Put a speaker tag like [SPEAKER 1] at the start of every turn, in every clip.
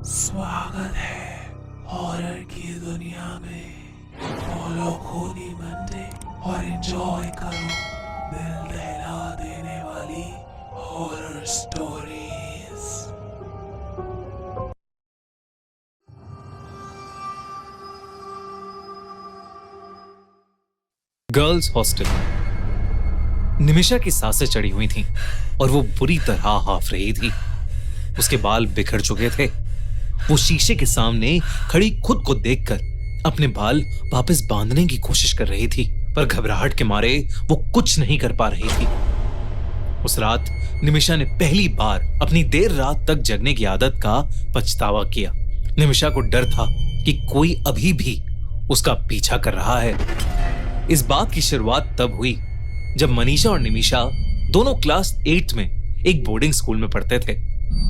[SPEAKER 1] स्वागत है हॉरर की दुनिया में। फॉलो खूनी मंडे और एंजॉय करो दिल दहला देने वाली horror stories.
[SPEAKER 2] Girls hostel. Nimisha की सांसें चढ़ी हुई थीं और वो बुरी तरह हाफ रही थी। उसके बाल बिखर चुके थे। वो शीशे के सामने खड़ी खुद को देखकर अपने बाल वापस बांधने की कोशिश कर रही थी, पर घबराहट के मारे वो कुछ नहीं कर पा रही थी। उस रात निमिषा ने पहली बार अपनी देर रात तक जगने की आदत का पछतावा किया। निमिषा को डर था कि कोई अभी भी उसका पीछा कर रहा है। इस बात की शुरुआत तब हुई जब मनीषा और निमिषा दोनों क्लास 8 में एक बोर्डिंग स्कूल में पढ़ते थे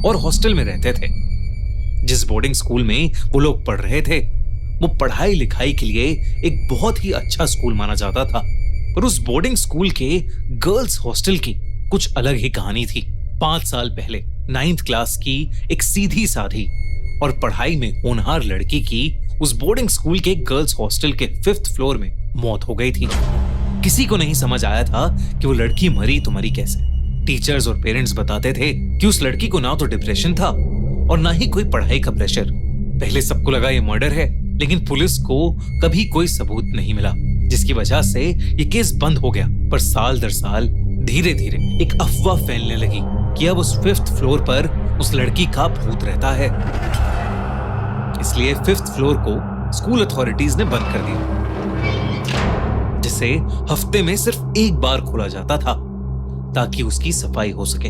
[SPEAKER 2] और हॉस्टल में रहते थे। जिस बोर्डिंग स्कूल में वो लोग पढ़ रहे थे वो पढ़ाई लिखाई के लिए एक बहुत ही अच्छा स्कूल माना जाता था, पर उस बोर्डिंग स्कूल के गर्ल्स हॉस्टल की कुछ अलग ही कहानी थी। 5 साल पहले 9th क्लास की एक सीधी साधी और पढ़ाई में होनहार लड़की की उस बोर्डिंग स्कूल के गर्ल्स हॉस्टल के 5th फ्लोर में मौत हो गई थी। किसी को नहीं समझ आया था कि वो लड़की मरी तो मरी कैसे। टीचर्स और पेरेंट्स बताते थे कि उस लड़की को ना तो डिप्रेशन था और ना ही कोई पढ़ाई का प्रेशर। पहले सबको लगा ये मर्डर है, लेकिन पुलिस को कभी कोई सबूत नहीं मिला, जिसकी वजह से ये केस बंद हो गया। पर साल दर साल धीरे धीरे एक अफवाह फैलने लगी कि अब उस 5th फ्लोर पर उस लड़की का भूत रहता है। इसलिए 5th फ्लोर को स्कूल अथॉरिटीज ने बंद कर दिया, जिसे हफ्ते में सिर्फ एक बार खोला जाता था ताकि उसकी सफाई हो सके।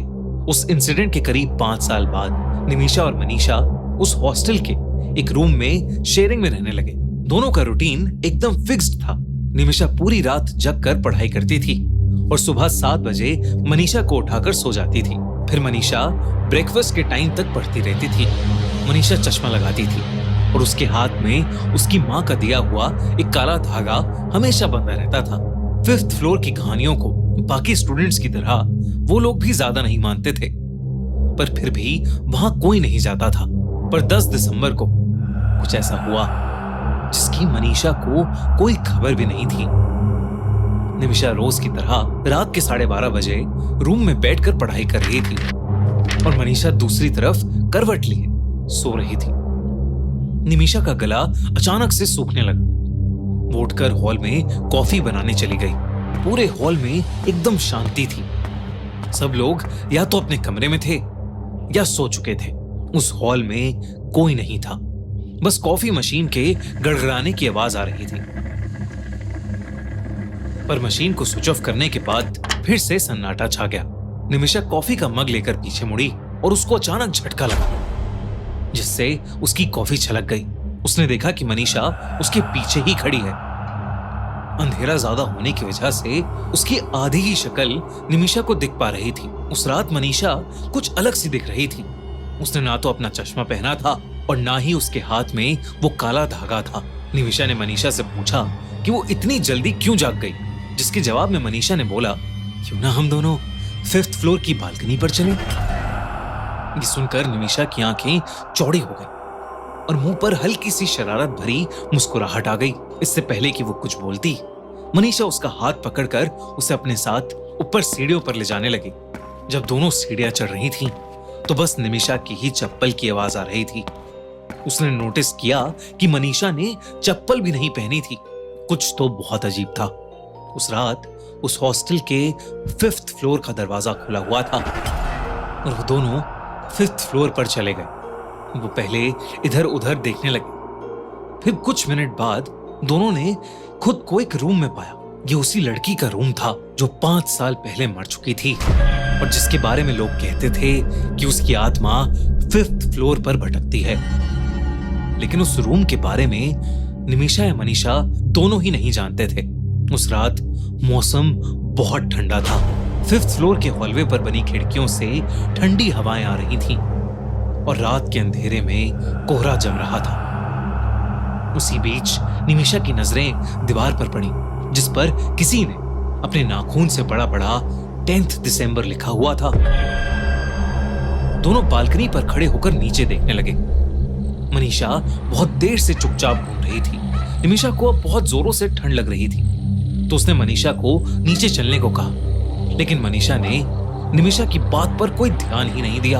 [SPEAKER 2] उस इंसिडेंट के करीब 5 साल बाद निमिषा और मनीषा उस हॉस्टल के एक रूम में शेयरिंग में रहने लगे। दोनों का रूटीन एकदम फिक्स्ड था। निमिषा पूरी रात जग कर पढ़ाई करती थी और सुबह 7 बजे मनीषा को उठाकर सो जाती थी। फिर मनीषा ब्रेकफास्ट के टाइम तक पढ़ती रहती थी। मनीषा चश्मा लगाती थी और उसके हाथ में उसकी माँ का दिया हुआ एक काला धागा हमेशा बंधा रहता था। 5th फ्लोर की कहानियों को बाकी स्टूडेंट्स की तरह वो लोग भी ज्यादा नहीं मानते थे, पर फिर भी वहां कोई नहीं जाता था। पर 10 दिसंबर को कुछ ऐसा हुआ जिसकी मनीषा को कोई खबर भी नहीं थी। निमिषा रोज की तरह रात के 12:30 बजे रूम में बैठकर पढ़ाई कर रही थी और मनीषा दूसरी तरफ करवट लिए सो रही थी। निमिषा का गला अचानक से सूखने लगा। वो उठकर हॉल में कॉफी बनाने चली गई। पूरे हॉल में एकदम शांति थी। सब लोग या तो अपने कमरे में थे या सो चुके थे। उस हॉल में कोई नहीं था, बस कॉफी मशीन के गड़गड़ाने की आवाज आ रही थी। पर मशीन को स्विच ऑफ करने के बाद फिर से सन्नाटा छा गया। निमिषा कॉफी का मग लेकर पीछे मुड़ी और उसको अचानक झटका लगा, जिससे उसकी कॉफी छलक गई। उसने देखा कि मनीषा उसके पीछे ही खड़ी है। अंधेरा ज्यादा होने की वजह से उसकी आधी ही शक्ल निमिषा को दिख पा रही थी। उस रात मनीषा कुछ अलग सी दिख रही थी। उसने ना तो अपना चश्मा पहना था और ना ही उसके हाथ में वो काला धागा था। निमिषा ने मनीषा से पूछा कि वो इतनी जल्दी क्यों जाग गई, जिसके जवाब में मनीषा ने बोला, क्यों ना हम दोनों 5th फ्लोर की बालकनी पर चलें। ये सुनकर निमिषा की आंखें चौड़ी हो गई और मुंह पर हल्की सी शरारत भरी मुस्कुराहट आ गई। इससे पहले कि वो कुछ बोलती, मनीषा उसका हाथ पकड़कर उसे अपने साथ ऊपर सीढ़ियों पर ले जाने लगी। जब दोनों सीढ़ियां चढ़ रही थीं, तो बस निमिषा की ही चप्पल की आवाज आ रही थी। उसने नोटिस किया कि मनीषा ने चप्पल भी नहीं पहनी थी। कुछ तो बहुत अजीब था। उस रात उस हॉस्टल के 5th फ्लोर का दरवाजा खुला हुआ था और वो दोनों 5th फ्लोर पर चले गए। वो पहले इधर उधर देखने लगे। फिर कुछ मिनट बाद दोनों ने खुद को एक रूम में पाया। ये उसी लड़की का रूम था जो 5 साल पहले मर चुकी थी और जिसके बारे में लोग कहते थे कि उसकी आत्मा 5th फ्लोर पर भटकती है। लेकिन उस रूम के बारे में निमिषा या मनीषा दोनों ही नहीं जानते थे। उस रात मौसम बहुत ठंडा था। 5th फ्लोर के हॉलवे पर बनी खिड़कियों से ठंडी हवाएं आ रही थीं और रात के अंधेरे में कोहरा जम रहा था। उसी बीच निमिषा की नजरें दीवार पर पड़ी, जिस पर किसी ने अपने नाखून से बड़ा बड़ा 10th दिसंबर लिखा हुआ था। दोनों बालकनी पर खड़े होकर नीचे देखने लगे। मनीषा बहुत देर से चुपचाप घूम रही थी। निमिषा को अब बहुत जोरों से ठंड लग रही थी, तो उसने मनीषा को नीचे चलने को कहा, लेकिन मनीषा ने निमिषा की बात पर कोई ध्यान ही नहीं दिया।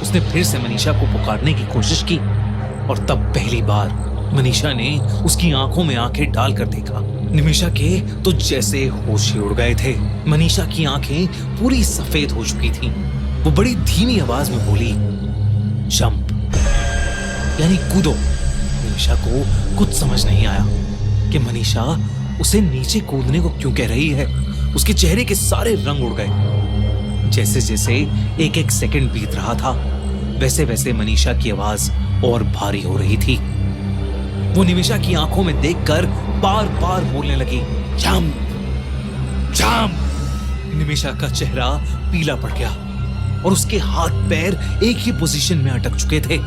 [SPEAKER 2] उसने फिर से मनीषा को पुकारने की कोशिश की और तब पहली बार मनीषा ने उसकी आंखों में आंखें डालकर देखा। निमिषा के तो जैसे होश ही उड़ गए थे। मनीषा की आंखें पूरी सफेद हो चुकी थीं। वो बड़ी धीमी आवाज में बोली, जंप, यानी कूदो। निमिषा को कुछ समझ नहीं आया कि मनीषा उसे नीचे कूदने को क्यों कह रही है। उसके चेहरे के सारे रंग उड़ गए। जैसे जैसे एक एक सेकंड बीत रहा था, वैसे वैसे मनीषा की आवाज और भारी हो रही थी। वो निमिषा की आंखों में देखकर बार बार बोलने लगी, जंप, जंप। निमिषा का चेहरा पीला पड़ गया और उसके हाथ पैर एक ही पोजीशन में अटक चुके थे,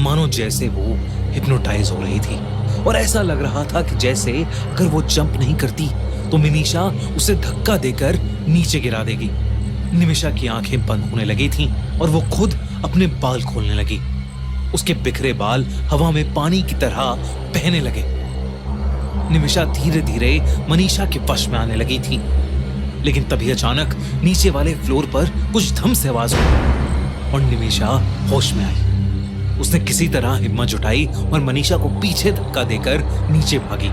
[SPEAKER 2] मानो जैसे वो हिप्नोटाइज हो रही थी। और ऐसा लग रहा था कि जैसे अगर वो जंप नहीं करती तो मनीषा उसे धक्का देकर नीचे गिरा देगी। निमिषा की आंखें बंद होने लगी थीं और वो खुद अपने बाल खोलने लगी। उसके बिखरे बाल हवा में पानी की तरह बहने लगे। निमिषा धीरे धीरे मनीषा के वश में आने लगी थी, लेकिन तभी अचानक नीचे वाले फ्लोर पर कुछ धम से आवाज हुई और निमिषा होश में आई। उसने किसी तरह हिम्मत जुटाई और मनीषा को पीछे धक्का देकर नीचे भागी।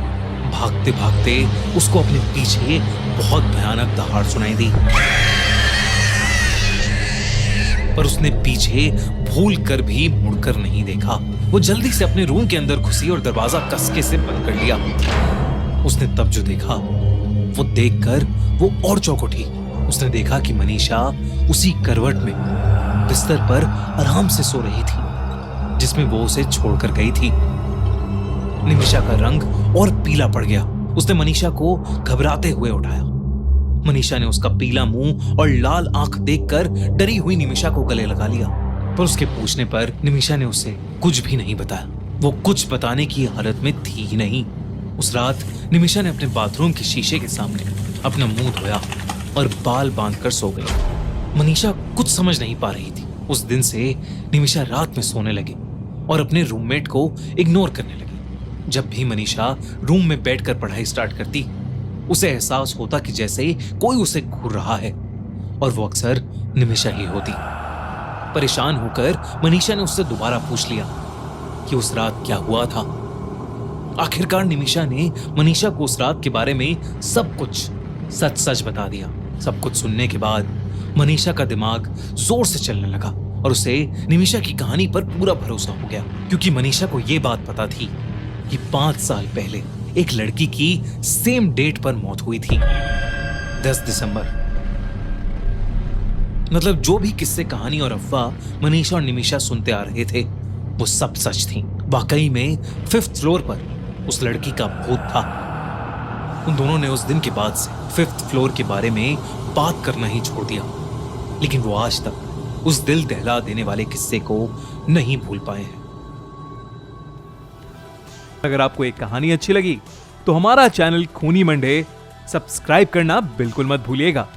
[SPEAKER 2] भागते भागते उसको अपने पीछे बहुत भयानक दहाड़ सुनाई दी, पर उसने पीछे भूल कर भी मुड़कर नहीं देखा। वो जल्दी से अपने रूम के अंदर घुसी और दरवाजा कसके से बंद कर लिया। उसने तब जो देखा वो देखकर वो और चौंक उठी। उसने देखा कि मनीषा उसी करवट में बिस्तर पर आराम से सो रही थी जिसमें वो उसे छोड़कर गई थी। निमिषा का रंग और पीला पड़ गया। उसने मनीषा को घबराते हुए उठाया। मनीषा ने उसका पीला मुंह और लाल आंख देखकर डरी हुई निमिषा को गले लगा लिया, पर उसके पूछने पर निमिषा ने उसे कुछ भी नहीं बताया। वो कुछ बताने की हालत में थी ही नहीं। उस रात निमिषा ने अपने बाथरूम के शीशे के सामने अपना मुंह धोया और बाल बांधकर सो गई। मनीषा कुछ समझ नहीं पा रही थी। उस दिन से निमिषा रात में सोने लगी और अपने रूममेट को इग्नोर करने लगी। जब भी मनीषा रूम में बैठकर पढ़ाई स्टार्ट करती, उसे एहसास होता कि जैसे कोई उसे घूर रहा है, और वो अक्सर निमिषा ही होती। परेशान होकर मनीषा ने उससे दोबारा पूछ लिया कि उस रात क्या हुआ था। आखिरकार निमिषा ने मनीषा को उस रात के बारे में सब कुछ सच सच बता दिया। सब कुछ सुनने के बाद मनीषा का दिमाग जोर से चलने लगा और उसे निमिषा की कहानी पर पूरा भरोसा हो गया, क्योंकि मनीषा को यह बात पता थी कि 5 साल पहले एक लड़की की सेम डेट पर मौत हुई थी, 10 दिसंबर। मतलब जो भी किस्से, कहानी और अफवाह मनीषा और निमिषा सुनते आ रहे थे वो सब सच थी। वाकई में 5th फ्लोर पर उस लड़की का भूत था। उन दोनों ने उस दिन के बाद से 5th फ्लोर के बारे में बात करना ही छोड़ दिया, लेकिन वो आज तक उस दिल दहला देने वाले किस्से को नहीं भूल पाए हैं।
[SPEAKER 3] अगर आपको एक कहानी अच्छी लगी तो हमारा चैनल खूनी मंडे सब्सक्राइब करना बिल्कुल मत भूलिएगा।